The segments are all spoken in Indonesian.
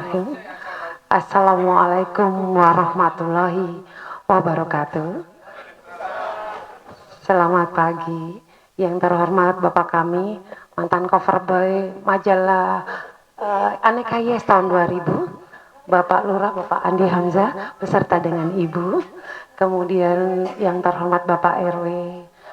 Bismillahirrahmanirrahim. Assalamualaikum warahmatullahi wabarakatuh. Selamat pagi. Yang terhormat Bapak kami, mantan cover boy majalah Aneka Yes tahun 2000, Bapak Lurah, Bapak Andi Hamzah, beserta dengan Ibu. Kemudian yang terhormat Bapak RW,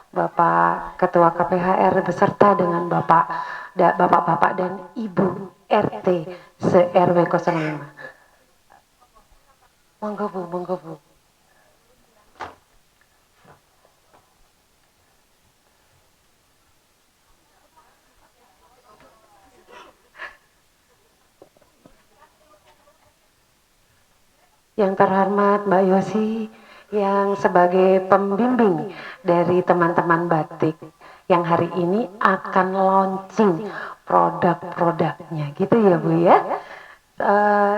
Bapak Ketua KPHR, beserta dengan Bapak-Bapak dan Ibu RT se-RW 05. Monggo Bu, monggo Bu. Yang terhormat Mbak Yosi yang sebagai pembimbing dari teman-teman batik yang hari ini akan launching produk-produknya gitu ya Bu ya.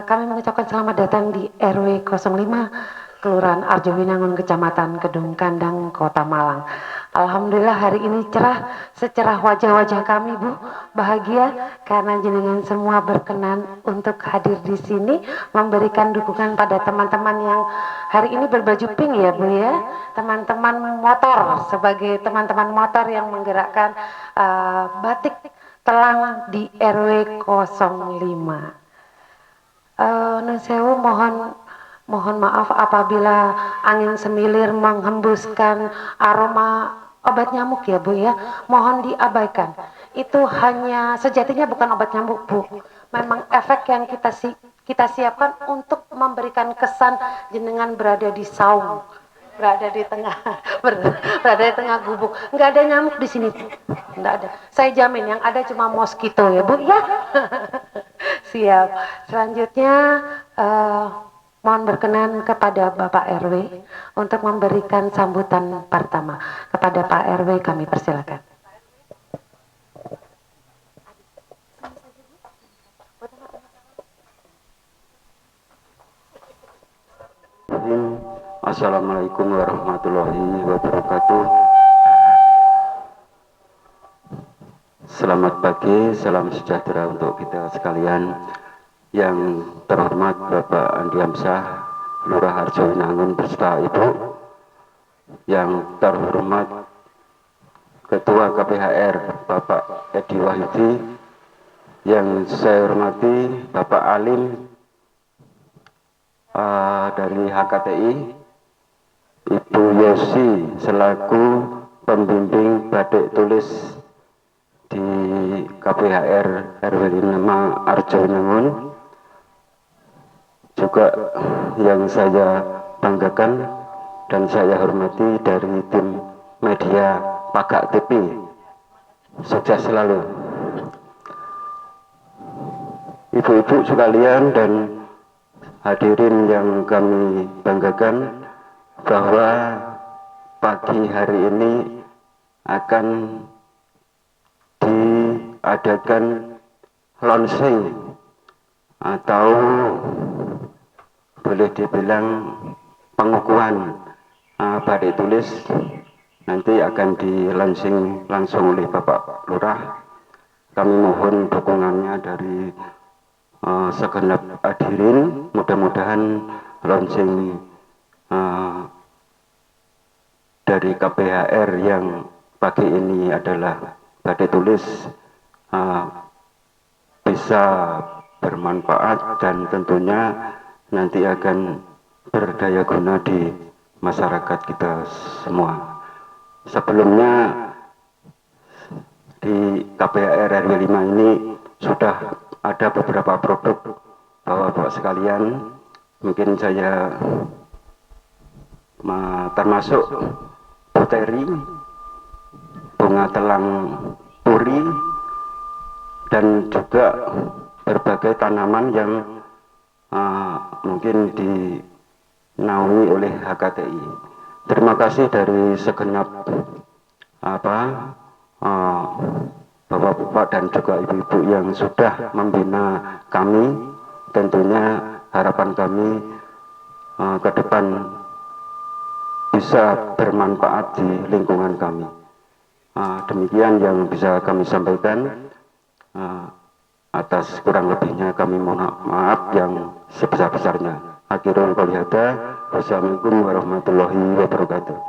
Kami mengucapkan selamat datang di RW 05 Kelurahan Arjowinangun, Kecamatan Kedung Kandang, Kota Malang. Alhamdulillah hari ini secerah wajah-wajah kami Bu, bahagia karena jenengan semua berkenan untuk hadir di sini memberikan dukungan pada teman-teman yang hari ini berbaju pink ya Bu ya, teman-teman motor, sebagai teman-teman motor yang menggerakkan batik telang di RW 05. Nun sewu, mohon maaf apabila angin semilir menghembuskan aroma obat nyamuk ya Bu ya, mohon diabaikan. Itu hanya sejatinya bukan obat nyamuk Bu, memang efek yang kita siapkan untuk memberikan kesan jenengan berada di saung, berada di tengah berada di tengah gubuk. Nggak ada nyamuk di sini, nggak ada. Saya jamin yang ada cuma moskito ya Bu ya. Siap. Selanjutnya mohon berkenan kepada Bapak RW untuk memberikan sambutan pertama. Kepada Pak RW kami persilakan. Assalamualaikum warahmatullahi wabarakatuh. Selamat pagi, salam sejahtera untuk kita sekalian. Yang terhormat Bapak Andi Hamzah, Lurah Arjowinangun beserta Ibu. Yang terhormat Ketua KPHR Bapak Edi Wahyudi. Yang saya hormati Bapak Alim dari HKTI, Ibu Yosi selaku pembimbing batik tulis di KPHR RW 5 Arjowinangun. Juga yang saya banggakan dan saya hormati dari tim media Pagak TV, sukses selalu. Ibu-ibu sekalian dan hadirin yang kami banggakan, bahwa pagi hari ini akan diadakan launching atau boleh dibilang pengukuhan batik tulis. Nanti akan di launching langsung oleh Bapak Lurah. Kami mohon dukungannya dari segenap hadirin. Mudah-mudahan launching dari KPHR yang pagi ini adalah batik tulis bisa bermanfaat dan tentunya nanti akan berdaya guna di masyarakat kita semua. Sebelumnya di KPHR RW 5 ini sudah ada beberapa produk Bapak-bapak sekalian. Mungkin saya termasuk puteri, bunga telang puri, dan juga berbagai tanaman yang mungkin dinaungi oleh HKTI. Terima kasih dari segenap bapak-bapak dan juga ibu-ibu yang sudah membina kami. Tentunya harapan kami ke depan bisa bermanfaat di lingkungan kami. Demikian yang bisa kami sampaikan. Atas kurang lebihnya kami mohon maaf yang sebesar-besarnya. Akhirul qouli hadza. Wassalamualaikum warahmatullahi wabarakatuh.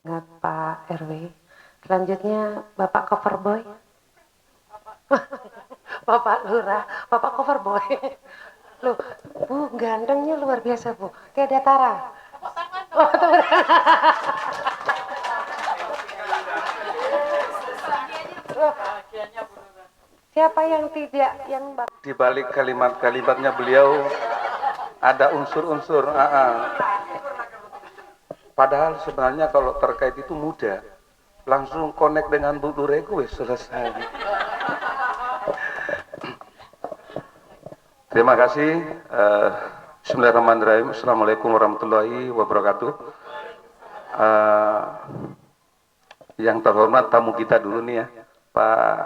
Ingat Pak RW. Selanjutnya Bapak Coverboy. Bapak Lurah, Bapak Coverboy. Loh, Bu, gantengnya luar biasa, Bu. Kayak Datara. Oh, siapa yang tidak, yang Di balik kalimat-kalimatnya beliau ada unsur-unsur padahal sebenarnya kalau terkait itu mudah, langsung connect dengan Bu Lurego selesai. Terima kasih. Bismillahirrahmanirrahim. Assalamualaikum warahmatullahi wabarakatuh. Yang terhormat tamu kita dulu nih ya, Pak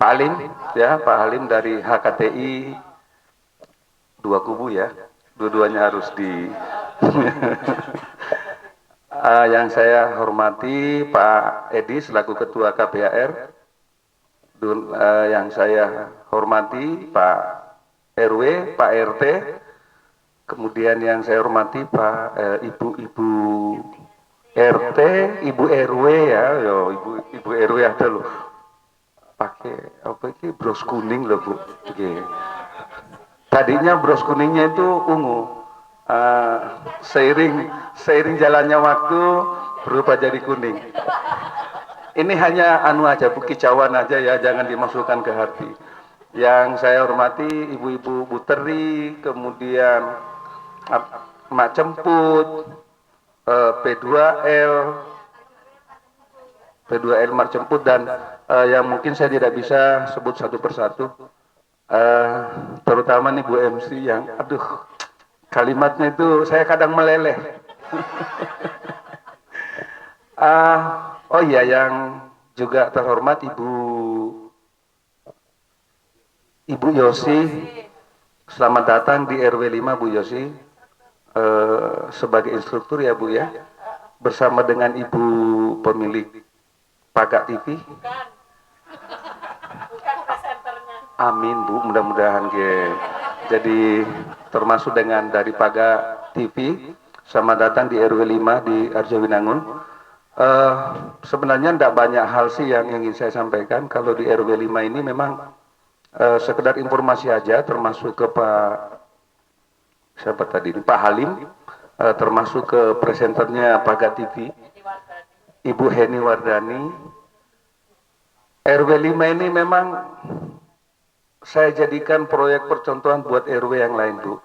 Halim, ya Pak Halim dari HKTI, dua kubu ya, dua-duanya harus di. Yang saya hormati Pak Edi selaku Ketua KPAR, yang saya hormati Pak RW, Pak RT, kemudian yang saya hormati Pak Ibu-Ibu RT, Ibu RW ya, Ibu RW ada loh, pakai apa ini bros kuning loh Bu. Tadinya bros kuningnya itu ungu, seiring jalannya waktu berubah jadi kuning. Ini hanya anu aja, Bu, kicauan aja ya, jangan dimasukkan ke hati. Yang saya hormati Ibu-Ibu Buteri, kemudian Mak Cemput, P2L Mak Cemput, dan yang mungkin saya tidak bisa sebut satu persatu, terutama nih Bu MC yang aduh kalimatnya itu saya kadang meleleh. Oh iya, yang juga terhormat Ibu Yosi, selamat datang di RW 5 Bu Yosi, sebagai instruktur ya Bu ya, bersama dengan Ibu pemilik Pagak TV. Bukan presenternya. Amin Bu, mudah-mudahan jadi termasuk dengan dari Pagak TV. Selamat datang di RW 5 di Arjowinangun. Sebenarnya tidak banyak hal sih yang ingin saya sampaikan. Kalau di RW 5 ini memang sekedar informasi aja, termasuk ke siapa tadi, Pak Halim, termasuk ke presenternya Pagak TV, Ibu Heni Wardani. RW 5 ini memang saya jadikan proyek percontohan buat RW yang lain Bu.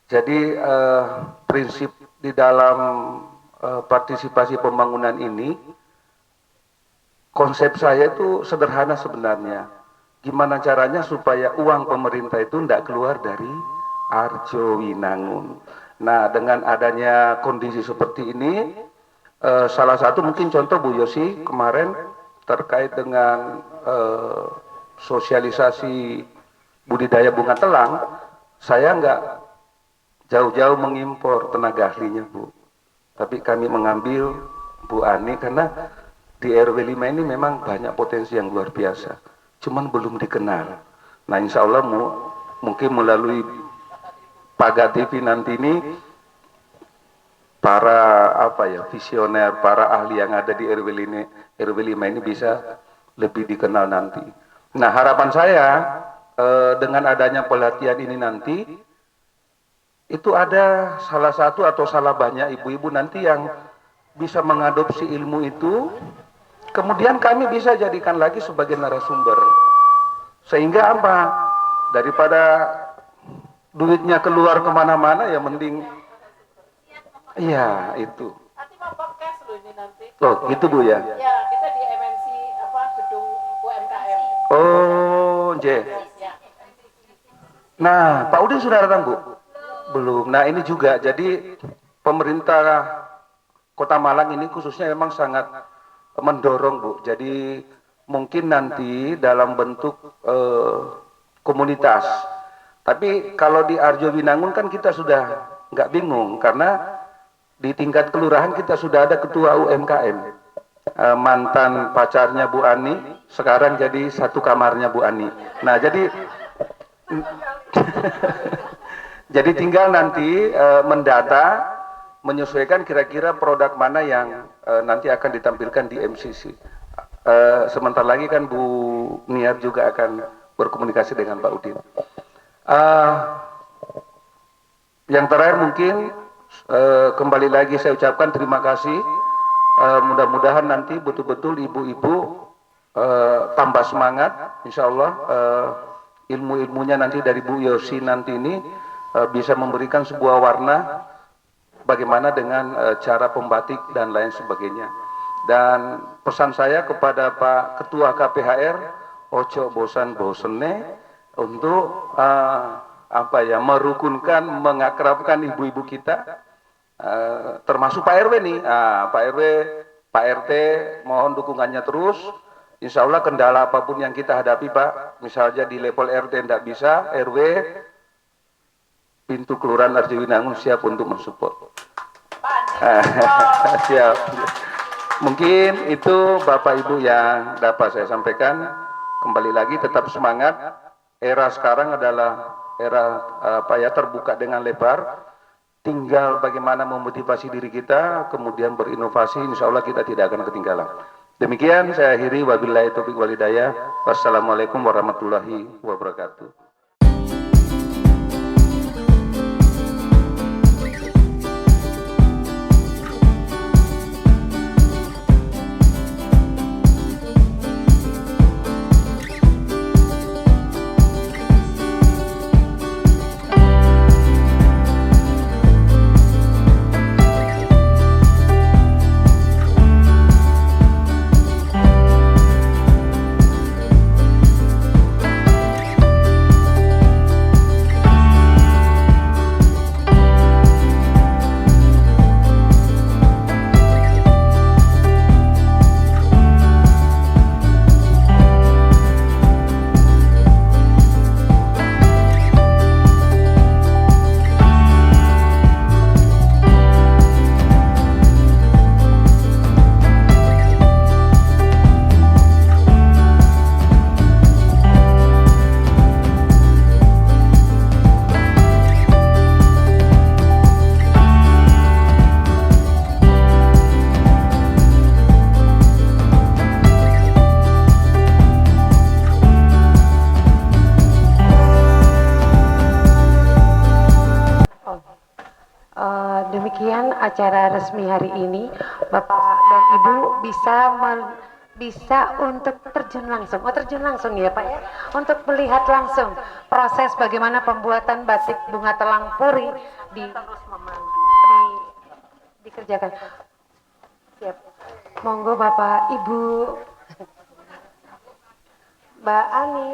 Jadi prinsip di dalam partisipasi pembangunan ini, konsep saya itu sederhana sebenarnya. Gimana caranya supaya uang pemerintah itu tidak keluar dari Arjowinangun. Nah, dengan adanya kondisi seperti ini, salah satu mungkin contoh Bu Yosi kemarin terkait dengan sosialisasi budidaya bunga telang, saya nggak jauh-jauh mengimpor tenaga ahlinya Bu. Tapi kami mengambil Bu Ani karena di RW 5 ini memang banyak potensi yang luar biasa, cuman belum dikenal. Nah, insya Allah mungkin melalui Pagak TV nanti ini para visioner, para ahli yang ada di RW 5 ini bisa lebih dikenal nanti. Nah, harapan saya dengan adanya pelatihan ini nanti, itu ada salah satu atau salah banyak ibu-ibu nanti yang bisa mengadopsi ilmu itu, kemudian kami bisa jadikan lagi sebagai narasumber. Sehingga apa? Daripada duitnya keluar kemana-mana, ya mending, iya itu. Nanti mau podcast loh ini nanti. Oh, gitu Bu ya? Ya, kita di MNC gedung UMKM. Oh, J. Nah, Pak Udin sudah datang Bu? Belum. Nah, ini juga, jadi pemerintah Kota Malang ini khususnya memang sangat mendorong Bu. Jadi mungkin nanti dalam bentuk komunitas. Tapi kalau di Arjowinangun kan kita sudah nggak bingung, karena di tingkat kelurahan kita sudah ada ketua UMKM. mantan pacarnya Bu Ani, sekarang jadi satu kamarnya Bu Ani. Nah, jadi jadi tinggal nanti mendata, menyesuaikan kira-kira produk mana yang nanti akan ditampilkan di MCC. Sebentar lagi kan Bu Niar juga akan berkomunikasi dengan Pak Udin. Yang terakhir mungkin kembali lagi saya ucapkan terima kasih. Mudah-mudahan nanti betul-betul ibu-ibu tambah semangat. Insya Allah ilmu-ilmunya nanti dari Bu Yosi nanti ini bisa memberikan sebuah warna bagaimana dengan cara pembatik dan lain sebagainya. Dan pesan saya kepada Pak Ketua KPHR, ojo bosan-bosene untuk merukunkan, mengakrabkan ibu-ibu kita, termasuk Pak RW nih. Pak RW, Pak RT, mohon dukungannya terus. Insya Allah kendala apapun yang kita hadapi Pak, misalnya di level RT tidak bisa, RW, pintu kelurahan Arjawinangun siap untuk mensupport. Siap. Mungkin itu Bapak Ibu yang dapat saya sampaikan. Kembali lagi tetap semangat. Era sekarang adalah era terbuka dengan lebar. Tinggal bagaimana memotivasi diri kita, kemudian berinovasi. Insya Allah kita tidak akan ketinggalan. Demikian saya akhiri. Wabillahi taufiq wal hidayah. Wassalamualaikum warahmatullahi wabarakatuh. Demikian acara resmi hari ini, Bapak dan Ibu bisa untuk terjun langsung ya Pak ya, untuk melihat langsung proses bagaimana pembuatan batik bunga telang puri dikerjakan. Siap. Monggo Bapak Ibu, Mbak Ani.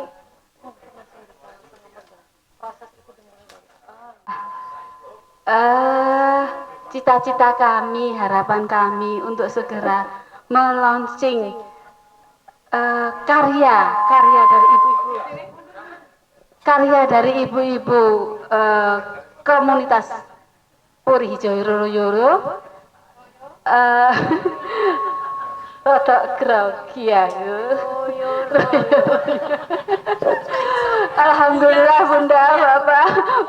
Cita-cita kami, harapan kami untuk segera melaunching karya dari ibu-ibu komunitas Puri Hijau Yoro rodok grogi ya. Alhamdulillah Bunda,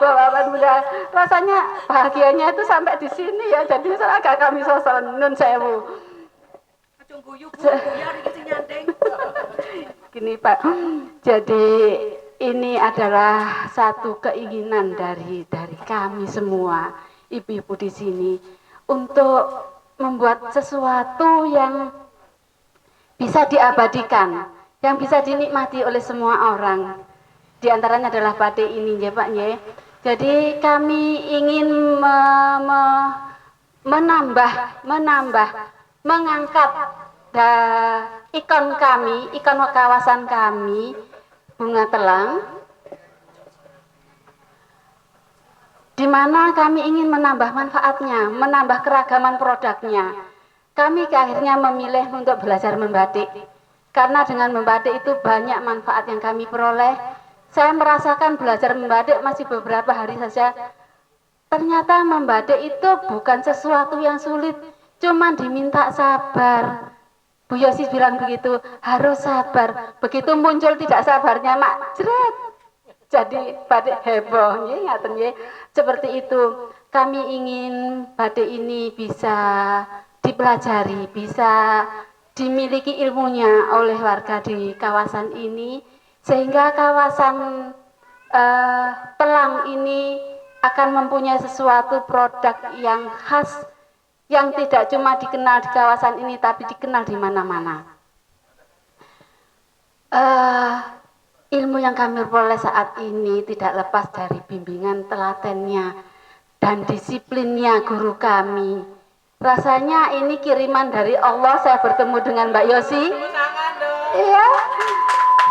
Bapak Bunda, rasanya bahagianya itu sampai di sini ya. Jadi agak kami sosok nun sewu. Gini Pak, jadi ini adalah satu keinginan dari kami semua ibu-ibu di sini untuk membuat sesuatu yang bisa diabadikan, yang bisa dinikmati oleh semua orang. Di antaranya adalah batik ini ya Pak ya. Jadi kami ingin mengangkat ikon kami, ikon kawasan kami, bunga telang, di mana kami ingin menambah manfaatnya, menambah keragaman produknya. Kami akhirnya memilih untuk belajar membatik, karena dengan membatik itu banyak manfaat yang kami peroleh. Saya merasakan belajar membatik masih beberapa hari saja, ternyata membatik itu bukan sesuatu yang sulit, cuman diminta sabar. Bu Yosi bilang begitu, harus sabar. Begitu muncul tidak sabarnya mak, jeret. Jadi batik heboh, nggih, ngaten nggih. Seperti itu. Kami ingin batik ini bisa dipelajari, bisa dimiliki ilmunya oleh warga di kawasan ini, sehingga kawasan Pelang ini akan mempunyai sesuatu produk yang khas, yang tidak cuma dikenal di kawasan ini, tapi dikenal di mana-mana. Ilmu yang kami peroleh saat ini tidak lepas dari bimbingan telatennya dan disiplinnya guru kami. Rasanya ini kiriman dari Allah, saya bertemu dengan Mbak Yosi. Iya,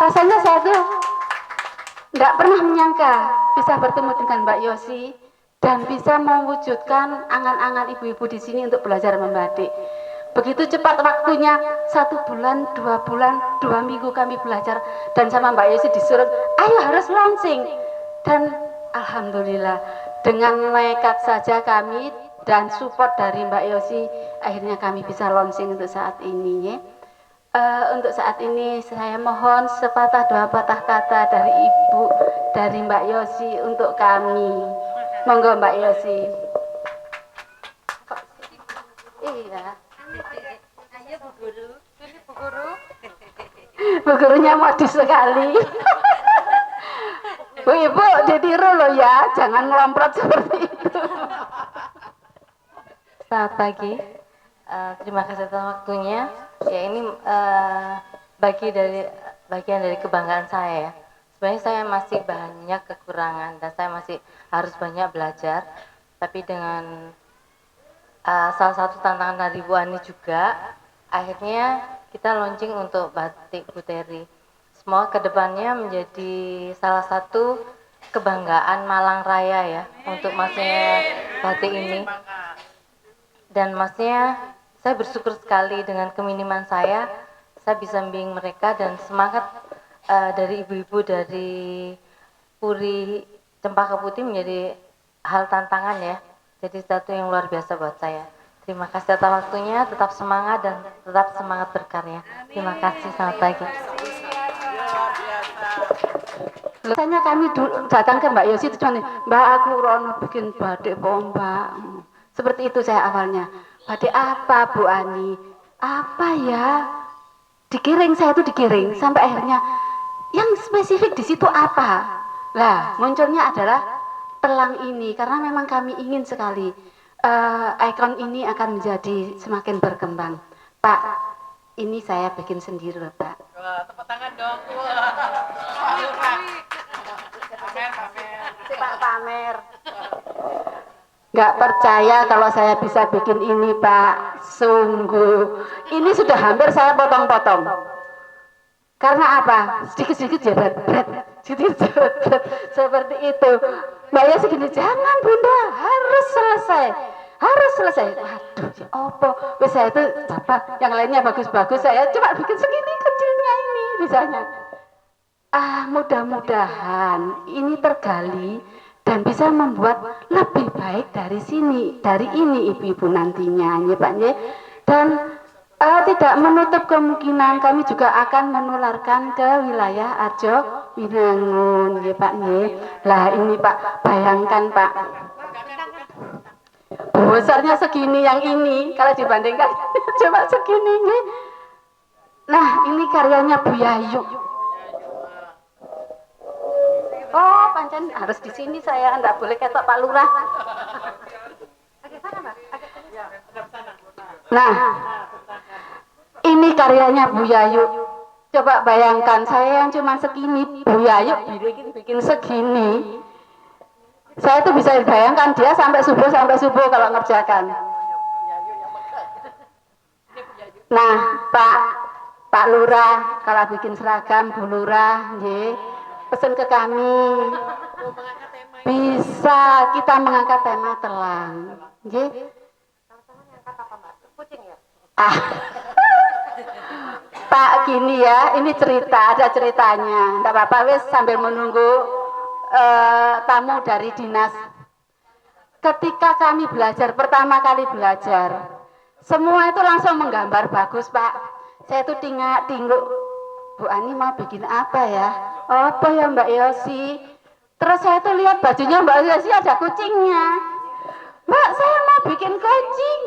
rasanya saya tuh nggak pernah menyangka bisa bertemu dengan Mbak Yosi dan bisa mewujudkan angan-angan ibu-ibu di sini untuk belajar membatik. Begitu cepat waktunya, 1 bulan, 2 bulan, 2 minggu kami belajar, dan sama Mbak Yosi disuruh, ayo harus launching. Dan alhamdulillah dengan nekat saja kami dan support dari Mbak Yosi, akhirnya kami bisa launching untuk saat ini ya. Untuk saat ini saya mohon sepatah dua patah kata dari Ibu, dari Mbak Yosi untuk kami. Monggo Mbak Yosi. Iya. Ayo Bu Guru, ini Bu Guru. Bu gurunya modis sekali. Bu Ibu ditiru loh ya, jangan ngelomprot seperti itu. Selamat pagi. Terima kasih atas waktunya. Ya ini bagian dari kebanggaan saya ya. Sebenarnya saya masih banyak kekurangan dan saya masih harus banyak belajar. Tapi dengan salah satu tantangan dari Bu Ani juga, akhirnya kita launching untuk batik Bu Teri. Semoga kedepannya menjadi salah satu kebanggaan Malang Raya ya untuk masnya batik ini. Dan masnya saya bersyukur sekali dengan keminiman saya bisa membimbing mereka dan semangat dari ibu-ibu dari Puri Cempaka Putih menjadi hal tantangan ya. Jadi satu yang luar biasa buat saya. Terima kasih atas waktunya, tetap semangat dan tetap semangat berkarya. Terima kasih, selamat pagi. Biasanya kami datang ke Mbak Yosi itu cuma, Mbak aku rono bikin batik Mbak. Seperti itu saya awalnya. Batik apa Bu Ani? Apa ya? Dikiring, saya tuh dikiring sampai akhirnya yang spesifik di situ apa? Lah munculnya adalah Pelang ini karena memang kami ingin sekali ikon ini akan menjadi semakin berkembang. Pak, ini saya bikin sendiri loh Pak. Wah, tepuk tangan dong. Wah. Pak pamer. Nggak percaya kalau saya bisa bikin ini Pak. Sungguh. Ini sudah hampir saya potong-potong. Karena apa? Sedikit-sedikit jebret-bret. Sedikit-jebret. Seperti itu. Mbak ya segini, jangan Bunda. Harus selesai. Harus selesai. Waduh, ya apa? Wes saya itu apa? Yang lainnya bagus-bagus. Saya cuma bikin segini kecilnya ini misalnya. Mudah-mudahan ini tergali dan bisa membuat lebih baik dari sini, dari ini ibu-ibu nantinya, ya Pak ya. Dan tidak menutup kemungkinan kami juga akan menularkan ke wilayah Arjo Winangun, ya Pak ya. Lah ini Pak, bayangkan Pak, besarnya segini yang ini, kalau dibandingkan coba segini nih. Nah ini karyanya Bu Yayu. Oh, pancen harus di sini saya, enggak boleh ketok Pak Lurah. Nah, ini karyanya Bu Yayu. Coba bayangkan saya yang cuma segini, Bu Yayu bikin segini. Saya tuh bisa bayangkan dia sampai subuh kalau ngerjakan. Nah, Pak Lurah kalau bikin seragam Bu Lurah, nggih. Pesan ke kami, bisa kita mengangkat tema telang, nggih. Pak gini ya, ini cerita, ada ceritanya. Enggak apa-apa wis sambil menunggu tamu dari dinas. Ketika kami belajar, pertama kali belajar, semua itu langsung menggambar bagus Pak. Saya tuh tinggu, Bu Ani mau bikin apa ya? Apa ya Mbak Yosi? Terus saya tuh lihat bajunya Mbak Yosi ada kucingnya. Mbak, saya mau bikin kucing.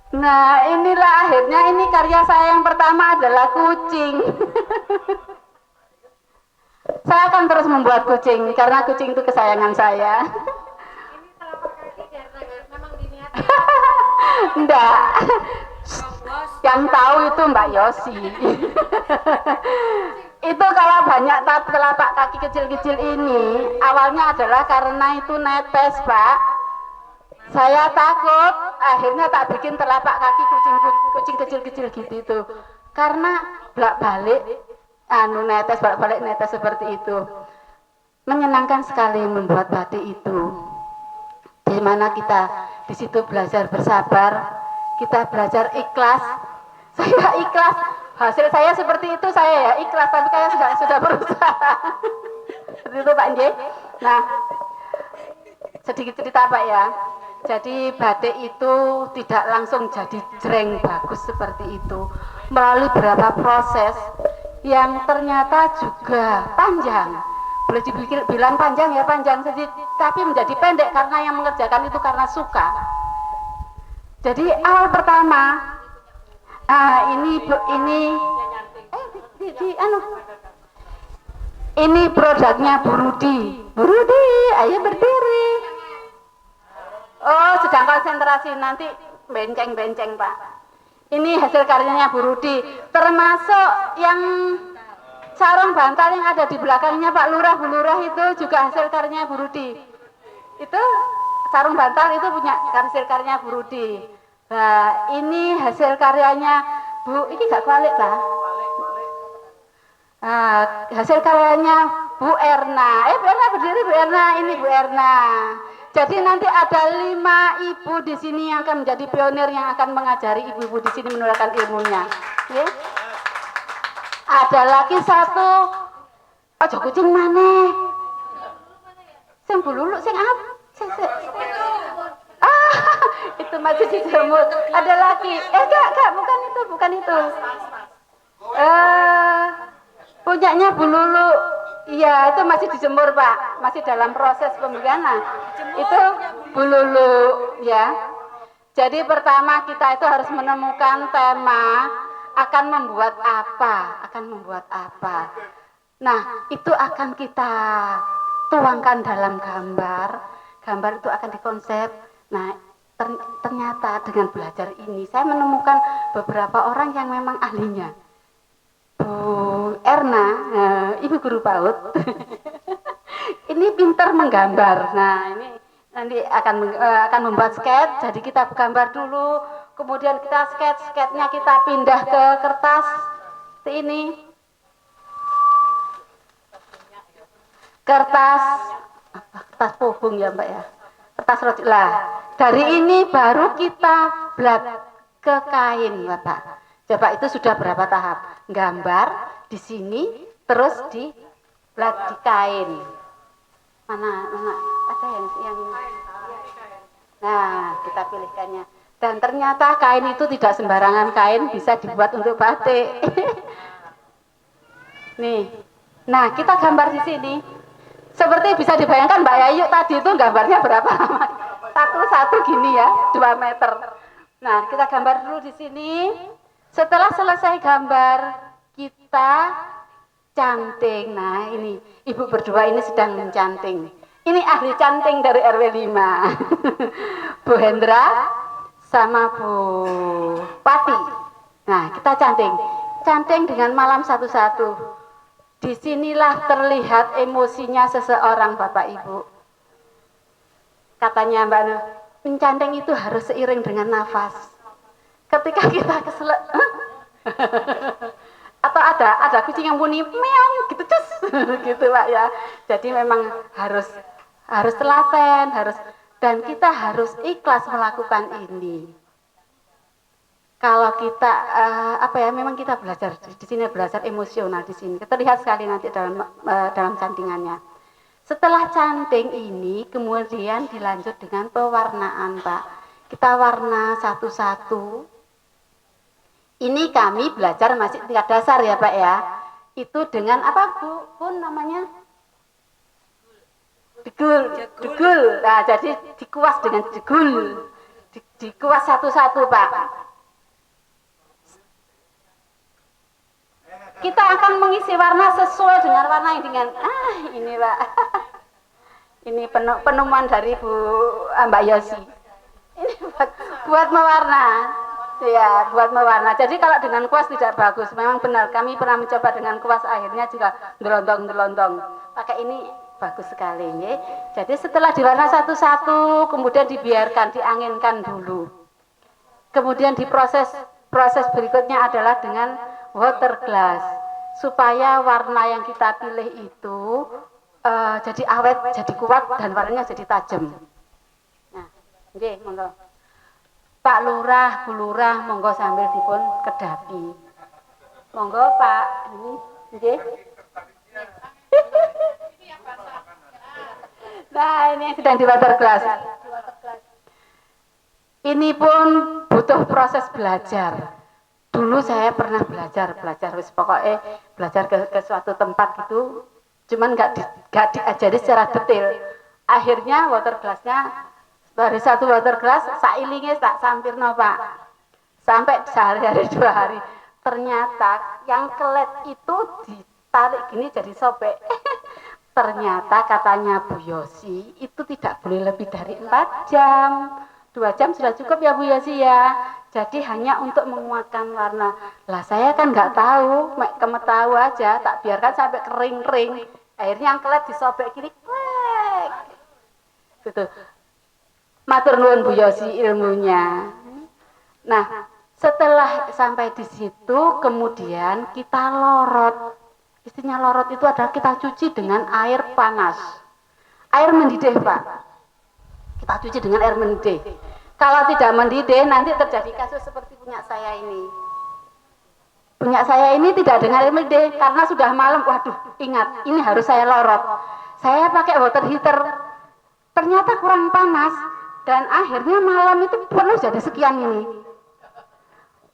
Nah, inilah akhirnya ini karya saya yang pertama adalah kucing. Saya akan terus membuat kucing karena kucing itu kesayangan saya. Ini telapak kaki karena memang diniatkan. Enggak. Yang tahu itu Mbak Yosi. Itu kalau banyak telapak kaki kecil-kecil ini awalnya adalah karena itu netes, Pak. Saya takut, akhirnya tak bikin telapak kaki kucing kecil-kecil gitu itu. Karena bolak-balik netes bolak-balik netes seperti itu. Menyenangkan sekali membuat batik itu. Di mana kita di situ belajar bersabar, kita belajar ikhlas. Saya ikhlas, hasil saya seperti itu, saya ya ikhlas, tapi saya sudah berusaha. Seperti itu Pak Nje. Nah, sedikit cerita Pak ya. Jadi batik itu tidak langsung jadi jreng bagus seperti itu, melalui beberapa proses yang ternyata juga panjang. Boleh dibilang panjang ya panjang saja, tapi menjadi pendek karena yang mengerjakan itu karena suka. Jadi awal pertama, ini produknya Bu Rudi. Bu Rudi, ayo berdiri. Oh, sedang konsentrasi, nanti benceng-benceng Pak. Ini hasil karyanya Bu Rudi, termasuk yang sarung bantal yang ada di belakangnya Pak Lurah, Bu Lurah itu juga hasil karyanya Bu Rudi. Itu sarung bantal itu punya hasil karyanya Bu Rudi. Nah, ini hasil karyanya Bu, ini gak kualik Pak. Hasil karyanya Bu Erna. Bu Erna berdiri, Bu Erna, ini Bu Erna. Jadi nanti ada 5 ibu di sini yang akan menjadi pionir yang akan mengajari ibu-ibu di sini menularkan ilmunya. Ya. Ada lagi satu, ojo kucing mana? Sing bululu, sing apa? Itu masih dijemur. Ada lagi, enggak, bukan itu. Punyanya Bu Lulu. Iya, itu masih dijemur Pak, masih dalam proses pemberian. Itu Bu Lulu ya. Jadi pertama kita itu harus menemukan tema akan membuat apa. Nah, itu akan kita tuangkan dalam gambar. Gambar itu akan dikonsep. Nah, ternyata dengan belajar ini saya menemukan beberapa orang yang memang ahlinya. Bu Erna, ibu guru PAUD, ini pintar menggambar. Nah, ini nanti akan membuat sketch. Jadi kita gambar dulu, kemudian kita sketch-sketchnya kita pindah ke kertas seperti ini. Kertas pohong ya Mbak ya. Kertas roti lah. Dari ini baru kita blat ke kain Bapak. Coba itu sudah berapa tahap? Gambar di sini, terus di blat di kain. Mana ada yang Nah, kita pilihkannya. Dan ternyata kain itu tidak sembarangan kain bisa dibuat untuk batik. Nih. Nah, kita gambar di sini. Seperti bisa dibayangkan Mbak Yayu tadi itu gambarnya berapa lama? Satu gini ya, 2 meter. Nah, kita gambar dulu di sini. Setelah selesai gambar, kita canting. Nah, ini ibu berdua ini sedang mencanting. Ini ahli canting dari RW 5. Bu Hendra sama Bu Pati. Nah, kita canting. Canting dengan malam satu-satu. Disinilah terlihat emosinya seseorang Bapak Ibu. Katanya Mbak Nur, mencanting itu harus seiring dengan nafas. Ketika kita keselak, atau ada kucing yang bunyi meong gitu cus gitu Pak ya. Jadi memang harus telaten, dan kita harus ikhlas melakukan ini. Kalau kita memang kita belajar di sini, belajar emosional di sini. Terlihat sekali nanti dalam cantingannya. Setelah canting ini kemudian dilanjut dengan pewarnaan Pak. kita warna satu-satu. Ini kami belajar masih tingkat dasar ya Pak ya. Itu dengan apa Bu namanya? Degul. Nah, jadi dikuas dengan degul. Dikuas satu-satu Pak. Kita akan mengisi warna sesuai dengan warna yang dengan ini Pak. Ini penemuan dari Bu Mbak Yosi. Ini buat mewarna. Ya, buat mewarna. Jadi kalau dengan kuas tidak bagus. Memang benar, kami pernah mencoba dengan kuas, akhirnya juga ngelontong. Pakai ini bagus sekali. Ya. Jadi setelah diwarna satu-satu, kemudian dibiarkan, dianginkan dulu. Kemudian proses berikutnya adalah dengan water glass. Supaya warna yang kita pilih itu jadi awet, jadi kuat, dan warnanya jadi tajam. Nah, oke, monggo. Pak Lurah, Bu Lurah, monggo sambil dipun kedapi. Monggo Pak, ini, nggih. Nah, ini sedang di water glass. Ini pun butuh proses belajar. Dulu saya pernah belajar pokoknya belajar ke suatu tempat gitu, cuman nggak diajari secara detail. Akhirnya water glassnya dari satu water glass sailingnya tak sampirno Pak, sampai sehari-hari 2 hari. Ternyata yang kelet itu ditarik gini jadi sobek. Ternyata katanya Bu Yosi itu tidak boleh lebih dari 4 jam. 2 jam sudah cukup ya Bu Yosi ya. Jadi hanya untuk menguatkan warna. Lah saya kan nggak tahu, kemet tahu aja, tak biarkan sampai kering-kering. Akhirnya yang kelet disobek gini, klek. Gitu. Matur nuwun Bu Yosi ilmunya. Nah, setelah sampai di situ kemudian kita lorot. Istinya lorot itu adalah kita cuci dengan air panas. Air mendidih, Pak. Kita cuci dengan air mendidih. Kalau tidak mendidih nanti terjadi kasus seperti punya saya ini. Punya saya ini tidak dengan air mendidih karena sudah malam. Waduh, ingat, ini harus saya lorot. Saya pakai water heater. Ternyata kurang panas. Dan akhirnya malam itu penuh jadi sekian ini.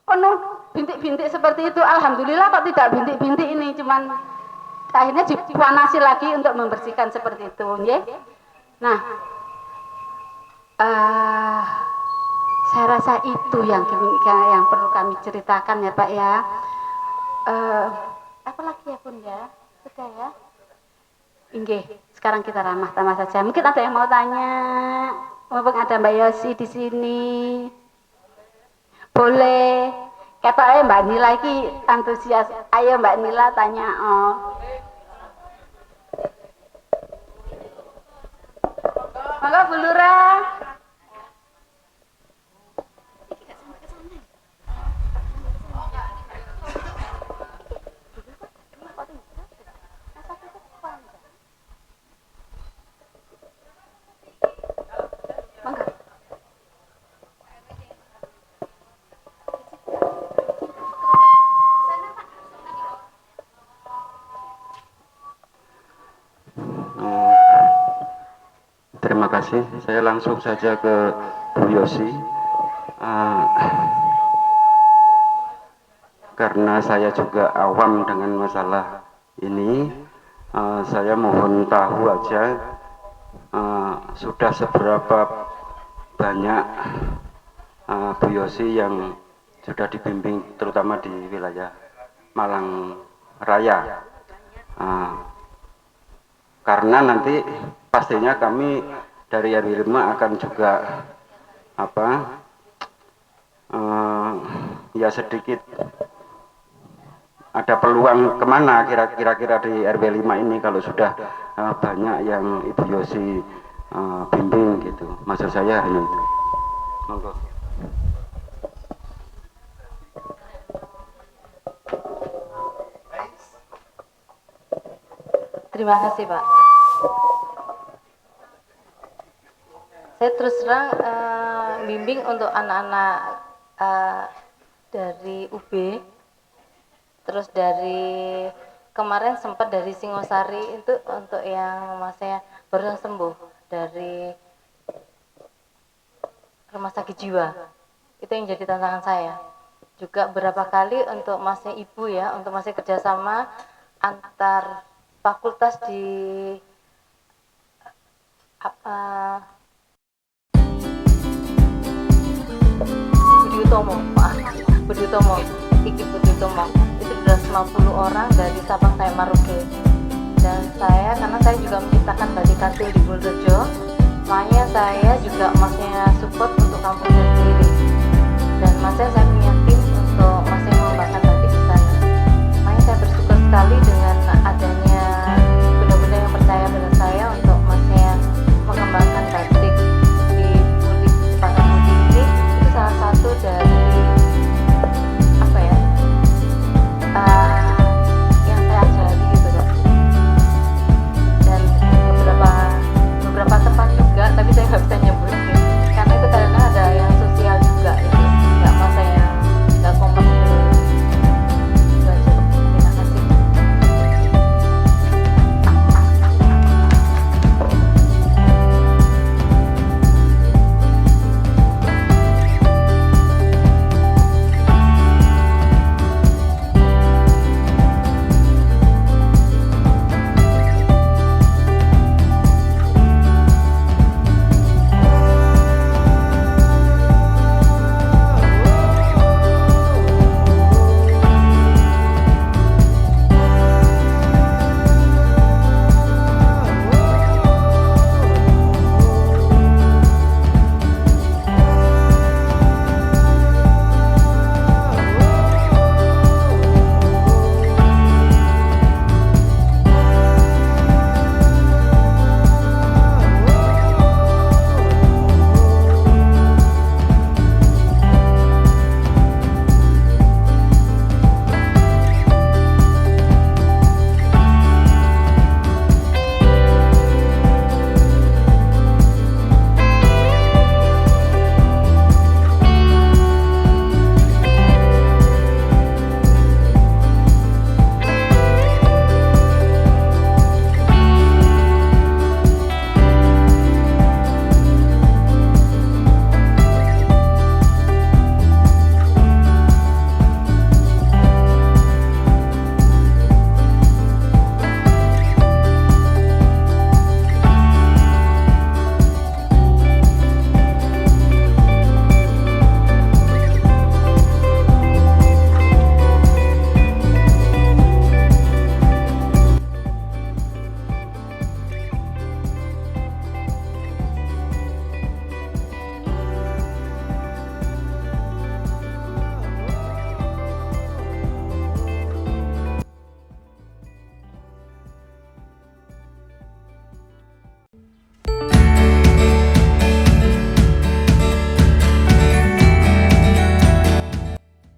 Penuh bintik-bintik seperti itu. Alhamdulillah kok tidak bintik-bintik ini. Cuman akhirnya dipanasi lagi untuk membersihkan seperti itu. Ya? Nah, saya rasa itu yang perlu kami ceritakan ya Pak ya. Apa lagi ya Bun ya? Sudah ya? Inggih, sekarang kita ramah-tamah saja. Mungkin ada yang mau tanya. Mumpung ada Mbak Yosi di sini, boleh. Kata Mbak Nila lagi antusias. Ayo Mbak Nila tanya. Monggo Bu Lurah. Terima kasih. Saya langsung saja ke Bu Yosi. Karena saya juga awam dengan masalah ini, saya mohon tahu aja sudah seberapa banyak Bu Yosi yang sudah dibimbing terutama di wilayah Malang Raya. Karena nanti pastinya kami dari RW 5 akan juga ya sedikit ada peluang kemana kira-kira di RW 5 ini kalau sudah banyak yang Ibu Yosi bimbing gitu. Maksud saya hanya itu. Monggo. Terima kasih Pak. Saya terus terang bimbing untuk anak-anak dari UB, terus dari kemarin sempat dari Singosari itu untuk yang masanya baru sembuh dari rumah sakit jiwa. Itu yang jadi tantangan saya. Juga berapa kali untuk masnya ibu ya, untuk masnya kerjasama antar fakultas di Budi Utomo, maaf, Budi Utomo, Kiki Budi Utomo. Itu 250 orang dari Sabang sampai Merauke. Dan saya, karena saya juga menciptakan batik katil di Bulrejo, makanya saya juga masnya support untuk kampung